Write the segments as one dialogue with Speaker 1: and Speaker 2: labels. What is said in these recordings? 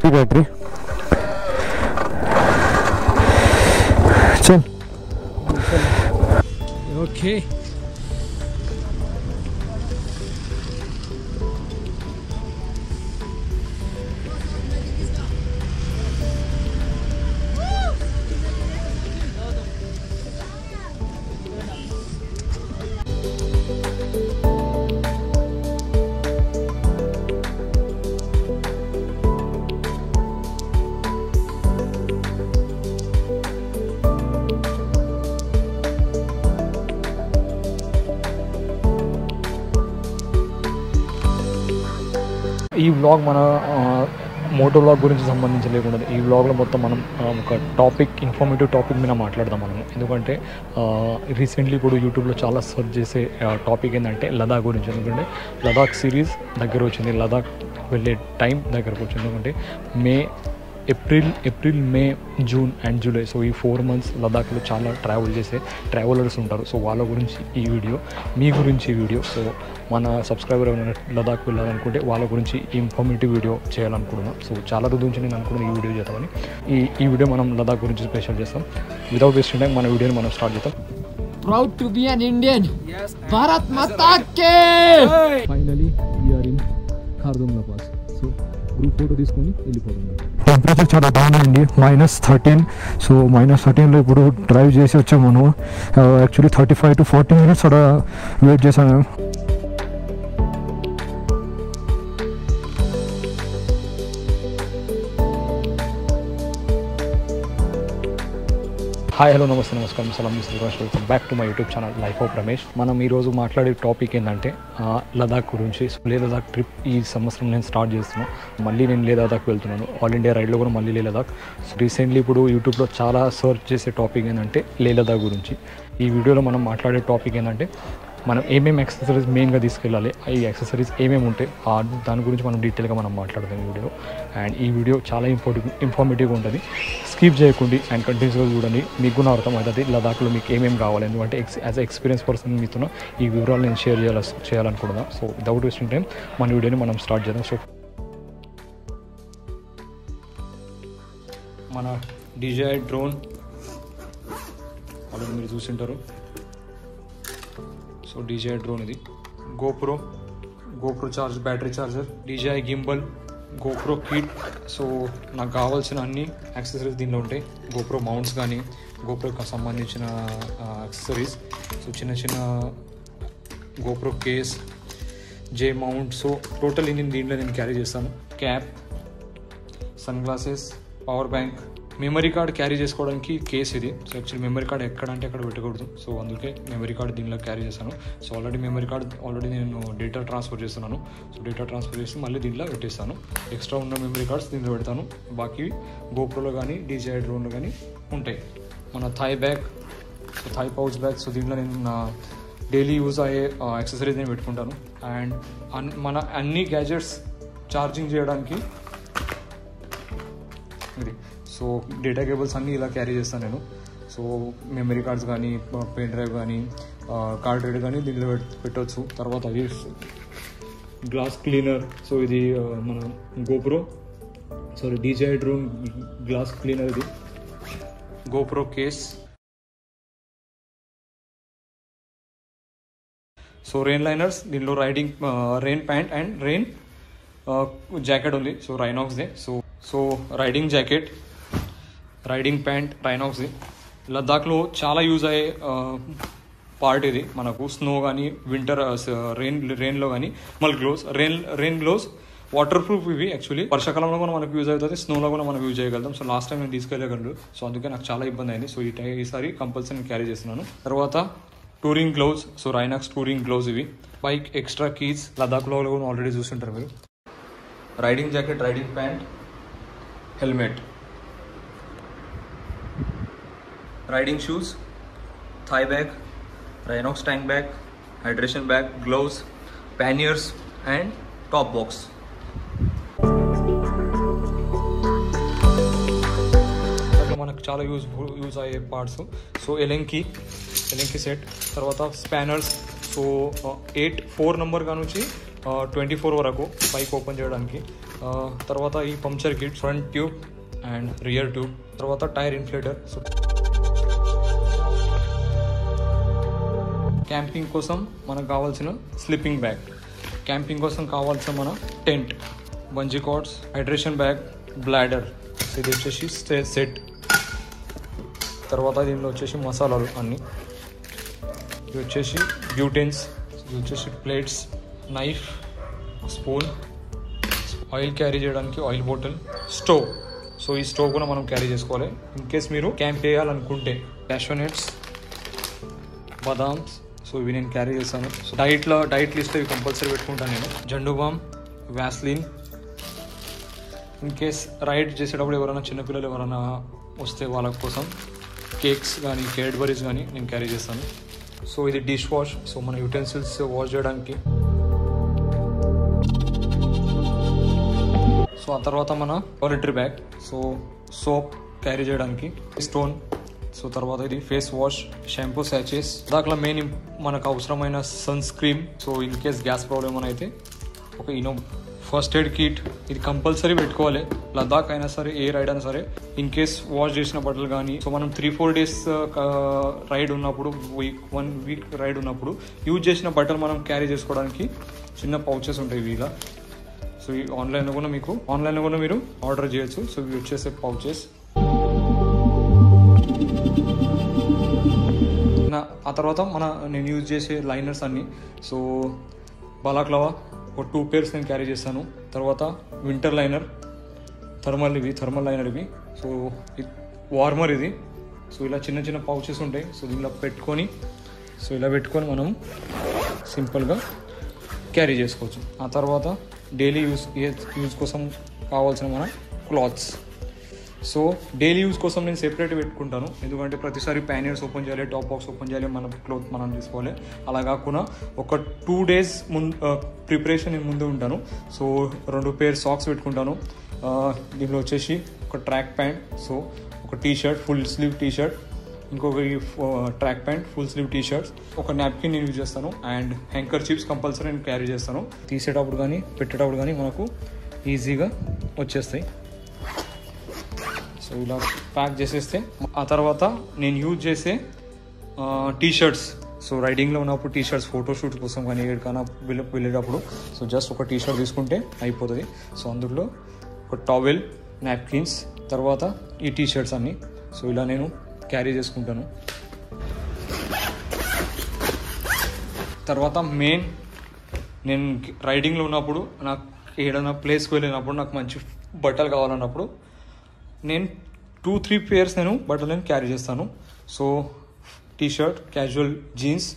Speaker 1: की बैटरी। चल
Speaker 2: ओके ఈ వ్లాగ్ మన మోటో వ్లాగ్ గురించి సంబంధించి లేకుండా ఈ వ్లాగ్లో మొత్తం మనం ఒక ఇన్ఫర్మేటివ్ టాపిక్ మీద మాట్లాడదాం మనం. ఎందుకంటే రీసెంట్లీ ఇప్పుడు యూట్యూబ్లో చాలా సెర్చ్ చేసే టాపిక్ ఏంటంటే లదాఖ్ గురించి. ఎందుకంటే లదాఖ్ సిరీస్ దగ్గర వచ్చింది, లదాఖ్ వెళ్ళే టైం దగ్గరకు వచ్చింది. ఎందుకంటే April May June and July, so ఈ 4 months లదాఖ్లో చాలా ట్రావెల్ చేసే ట్రావెలర్స్ ఉంటారు. సో వాళ్ళ గురించి ఈ వీడియో, మీ గురించి ఈ వీడియో. సో మన సబ్స్క్రైబర్ ఎవరైనా లదాఖ్ వెళ్ళాలనుకుంటే వాళ్ళ గురించి ఇన్ఫర్మేటివ్ వీడియో చేయాలనుకుంటున్నాం. సో చాలా రోజుల నుంచి నేను అనుకున్నాను ఈ వీడియో చేద్దామని. ఈ వీడియో మనం లదాఖ్ గురించి స్పెషల్ చేస్తాం. వితౌట్ వేస్టింగ్ టైం మన వీడియోని మనం స్టార్ట్ చేద్దాం.
Speaker 3: Proud to be an Indian. Yes. Bharat Mata Ki.
Speaker 2: Finally we are in Khardumla Pass. So group photo తీసుకొని వెళ్ళిపోతాం.
Speaker 1: టెంపరేచర్ చాలా బాగుందండి, -13. సో -13లో ఇప్పుడు డ్రైవ్ చేసి వచ్చాము మనం. యాక్చువల్లీ 35 to 40 minutes అక్కడ వెయిట్ చేశాను. హాయ్, హలో, నమస్తే, నమస్కారం, సలాం, welcome back to my YouTube channel life of Ramesh. మనం ఈరోజు మాట్లాడే టాపిక్ ఏంటంటే లదాఖ్ గురించి. లే లదాఖ్ ట్రిప్ ఈ సంవత్సరం నేను స్టార్ట్ చేస్తున్నాను. మళ్ళీ నేను లే లదాఖ్ వెళ్తున్నాను. ఆల్ ఇండియా రైడ్లో కూడా మళ్ళీ లే లదాఖ్. రీసెంట్లీ ఇప్పుడు యూట్యూబ్లో చాలా సర్చ్ చేసే టాపిక్ ఏంటంటే లే లదాఖ్ గురించి. ఈ వీడియోలో మనం మాట్లాడే టాపిక్ ఏంటంటే మనం ఏమేమి యాక్సెసరీస్ మెయిన్గా తీసుకెళ్ళాలి, ఈ యాక్సెసరీస్ ఏమేమి ఉంటాయి, దాని గురించి మనం డీటెయిల్గా మనం మాట్లాడదాం ఈ వీడియో. అండ్ ఈ వీడియో చాలా ఇన్ఫర్మేటివ్గా ఉంటుంది. స్కిప్ చేయకండి అండ్ కంటిన్యూస్గా చూడండి. మీకు కూడా అర్థం అవుతుంది లదాఖ్లో మీకు ఏమేమి కావాలి. ఎందుకంటే యాజ్ ఎక్స్పీరియన్స్ పర్సన్ మీతో ఈ వివరాలు నేను షేర్ చేయాలనుకుంటున్నాను. సో వితౌట్ వేస్టింగ్ టైం మన వీడియోని మనం స్టార్ట్ చేద్దాం. సో మన DJI డ్రోన్ ఆల్రెడీ మీరు చూసింటారు. సో DJI డ్రోన్, ఇది GoPro charge, battery charger, DJI gimbal, GoPro kit. So నాకు కావాల్సిన అన్ని యాక్సెసరీస్ దీనిలో ఉంటాయి. GoPro మౌంట్స్ కానీ, GoProకి సంబంధించిన యాక్సెసరీస్. సో చిన్న GoPro case, J mount. So total నేను దీంట్లో క్యారీ చేస్తాను. Cap, sun glasses, power bank, memory card carry చేసుకోవడానికి కేస్ ఇది. సో యాక్చువల్లీ మెమరీ కార్డ్ ఎక్కడంటే అక్కడ పెట్టకూడదు. సో అందుకే మెమరీ కార్డ్ దీనిలో క్యారీ చేస్తాను. సో మెమరీ కార్డ్ ఆల్రెడీ నేను డేటా ట్రాన్స్ఫర్ చేస్తున్నాను. సో డేటా ట్రాన్స్ఫర్ చేసి మళ్ళీ దీనిలో పెట్టేస్తాను. ఎక్స్ట్రా ఉన్న మెమరీ కార్డ్స్ దీనిలో పెడతాను. బాకీ GoProలో కానీ DJI డ్రోన్లో కానీ ఉంటాయి. మన thigh bag, so thigh pouch bag. So దీంట్లో నేను నా డైలీ యూజ్ అయ్యే యాక్సెసరీస్ నేను పెట్టుకుంటాను. అండ్ మన అన్ని గ్యాజెట్స్ ఛార్జింగ్ చేయడానికి ఇది. సో డేటా కేబుల్స్ అన్నీ ఇలా క్యారీ చేస్తాను నేను. సో మెమరీ కార్డ్స్ కానీ, పెన్ డ్రైవ్ కానీ, కార్డ్ రీడర్ కానీ దీనిలో పెట్టవచ్చు. తర్వాత అది గ్లాస్ క్లీనర్. సో ఇది మన DJI డ్రోన్ గ్లాస్ క్లీనర్, ఇది GoPro case. So rain liners, దీనిలో rain pant and rain jacket ఉంది. సో రైనాక్స్దే. So riding jacket, riding pant రైనాక్స్ది. లద్దాఖ్లో చాలా యూజ్ అయ్యే పార్ట్ ఇది. మనకు స్నో కానీ, వింటర్ రెయిన్లో కానీ, మళ్ళీ రెయిన్ గ్లోవ్స్ వాటర్ ప్రూఫ్ ఇవి. యాక్చువల్లీ వర్షాకాలంలో కూడా మనకు యూజ్ అవుతుంది, స్నోలో కూడా మనం యూజ్ చేయగలుగుతాం. సో లాస్ట్ టైం నేను తీసుకెళ్ళగలను. సో అందుకే నాకు చాలా ఇబ్బంది అయింది. సో ఈసారి కంపల్సరీ నేను క్యారీ చేస్తున్నాను. తర్వాత touring gloves, so Rynox touring gloves ఇవి. బైక్ ఎక్స్ట్రా కీస్, లద్దాఖ్లో కూడా ఆల్రెడీ చూస్తుంటారు మీరు. Riding jacket, riding pant, helmet, riding shoes, thigh bag, Rynox tank bag, hydration bag, gloves, panniers and top box. మనకు చాలా యూజ్ అయ్యే పార్ట్స్. సో ఎలెంకి సెట్, తర్వాత spanners. So 4 number కా నుంచి 24 వరకు బైక్ ఓపెన్ చేయడానికి. తర్వాత ఈ puncture kit, front tube and rear tube, తర్వాత టైర్ ఇన్ఫ్లేటర్. సో క్యాంపింగ్ కోసం మనకు కావాల్సిన స్లీపింగ్ బ్యాగ్, క్యాంపింగ్ కోసం కావాల్సిన మన tent, bungee cards, hydration bag, bladder, ఇది వచ్చేసి సెట్. తర్వాత దీనిలో వచ్చేసి మసాలాలు అన్నీ, ఇది వచ్చేసి బ్యూటెన్స్, ఇది వచ్చేసి plates, knife, spoon, oil carry చేయడానికి ఆయిల్ బాటిల్, స్టవ్. సో ఈ స్టవ్ కూడా మనం క్యారీ చేసుకోవాలి ఇన్ కేస్ మీరు క్యాంప్ చేయాలనుకుంటే. క్యాషోనట్స్, బదామ్స్, సో ఇవి నేను క్యారీ చేస్తాను. సో డైట్ లిస్ట్ ఇవి కంపల్సరీ పెట్టుకుంటాను నేను. Zandu balm, vaseline, in case ride చేసేటప్పుడు ఎవరైనా చిన్నపిల్లలు ఎవరైనా వస్తే వాళ్ళ కోసం కేక్స్ కానీ కేడ్బరీస్ కానీ నేను క్యారీ చేస్తాను. సో ఇది డిష్ వాష్, సో మన యూటెన్సిల్స్ వాష్ చేయడానికి. సో ఆ తర్వాత మన toiletry bag, so soap carry చేయడానికి, స్టోన్. సో తర్వాత ఇది ఫేస్ వాష్, షాంపూ శాచెస్, దాంట్లో మెయిన్ మనకు అవసరమైన sun screen. So in case gas problem అని అయితే ఒక ఫస్ట్ ఎయిడ్ కిట్ ఇది కంపల్సరీ పెట్టుకోవాలి. లదాఖ్ అయినా సరే, ఏ రైడ్ అయినా సరే, ఇన్ కేస్ వాష్ చేసిన బట్టలు కానీ, సో మనం 3-4 డేస్ రైడ్ ఉన్నప్పుడు, 1 వీక్ రైడ్ ఉన్నప్పుడు యూజ్ చేసిన బట్టలు మనం క్యారీ చేసుకోవడానికి చిన్న పౌచెస్ ఉంటాయి ఇలా. సో ఈ ఆన్లైన్లో కూడా మీరు ఆర్డర్ చేయొచ్చు. సో ఇవి వచ్చేసే పౌచెస్. ఆ తర్వాత నేను యూజ్ చేసే లైనర్స్ అన్నీ. సో బాలాక్లవా ఒక 2 pairs నేను క్యారీ చేస్తాను. తర్వాత వింటర్ లైనర్, థర్మల్ లైనర్ ఇవి. సో వార్మర్ ఇది. సో ఇలా చిన్న చిన్న పౌచెస్ ఉంటాయి. సో దీనిలో ఇలా పెట్టుకొని మనం సింపుల్గా క్యారీ చేసుకోవచ్చు. ఆ తర్వాత డైలీ యూజ్ కోసం కావాల్సిన మన క్లాత్స్. సో డైలీ యూజ్ కోసం నేను సెపరేట్ పెట్టుకుంటాను, ఎందుకంటే ప్రతిసారి ప్యానియర్స్ ఓపెన్ చేయాలి, టాప్ బాక్స్ ఓపెన్ చేయాలి, మన క్లోత్ మనం తీసుకోవాలి. అలా కాకుండా ఒక 2 days ప్రిపరేషన్ నేను ముందు ఉంటాను. సో 2 pairs సాక్స్ పెట్టుకుంటాను. దీనిలో వచ్చేసి ఒక ట్రాక్ ప్యాంట్, సో ఒక టీషర్ట్, ఫుల్ స్లీవ్ టీషర్ట్, ఇంకొక track pant, full sleeve T shirts, ఒక నాప్కిన్ నేను యూజ్ చేస్తాను. అండ్ హ్యాంకర్ చిప్స్ కంపల్సరీ నేను క్యారీ చేస్తాను. తీసేటప్పుడు కానీ పెట్టేటప్పుడు కానీ మనకు ఈజీగా వచ్చేస్తాయి. సో ఇలా ప్యాక్ చేసేస్తే, ఆ తర్వాత నేను యూజ్ చేసే టీషర్ట్స్. సో రైడింగ్లో ఉన్నప్పుడు టీషర్ట్స్, ఫోటోషూట్ కోసం కానీ ఎక్కడికైనా వెళ్ళేటప్పుడు సో జస్ట్ ఒక టీషర్ట్ తీసుకుంటే అయిపోతుంది. సో అందులో ఒక టవెల్, నాప్కిన్స్, తర్వాత ఈ టీషర్ట్స్ అన్నీ. సో ఇలా నేను క్యారీ చేసుకుంటాను. తర్వాత నేను రైడింగ్లో ఉన్నప్పుడు, నాకు ఏదైనా ప్లేస్కి వెళ్ళినప్పుడు, నాకు మంచి బట్టలు కావాలన్నప్పుడు నేను 2-3 pairs బట్టలు నేను క్యారీ చేస్తాను. So T shirt, casual jeans,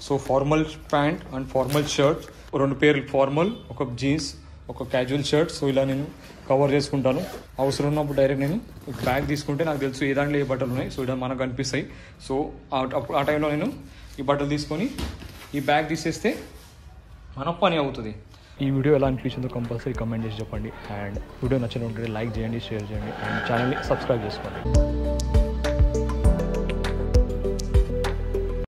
Speaker 1: so formal pant and formal shirt, 2 pairs formal, ఒక జీన్స్, ఒక క్యాజువల్ షర్ట్. సో ఇలా నేను కవర్ చేసుకుంటాను. అవసరం ఉన్నప్పుడు డైరెక్ట్ నేను బ్యాగ్ తీసుకుంటే నాకు తెలుసు ఏ దాంట్లో ఏ బట్టలు ఉన్నాయి. సో ఇలా మనకు కనిపిస్తాయి. సో ఆ టైంలో నేను ఈ బట్టలు తీసుకొని ఈ బ్యాగ్ తీసేస్తే మన పని అవుతుంది.
Speaker 2: ఈ వీడియో ఎలా అనిపించిందో కంపల్సరీ కమెంట్ చేసి చెప్పండి. అండ్ వీడియో నచ్చినట్లయితే లైక్ చేయండి, షేర్ చేయండి, అండ్ ఛానల్ని సబ్స్క్రైబ్ చేసుకోండి.